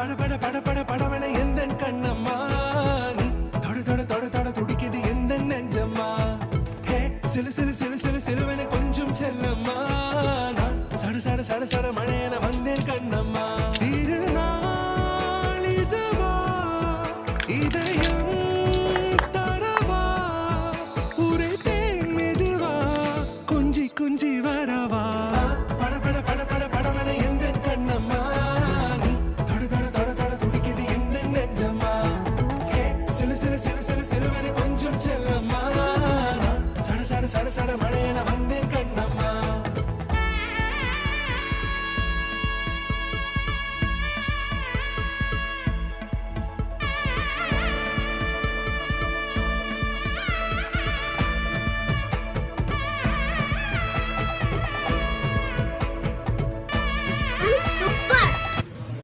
பட பட பட படவன எந்த கண்ணம்மா நீ தொட தொட தொட தொட துடிக்குது எந்த நெஞ்சம்மா ஹே சிலு சிலு சிலு சிலு சிலுவன கொஞ்சம் செல்லம்மா நான் சட சட சட சட மழையன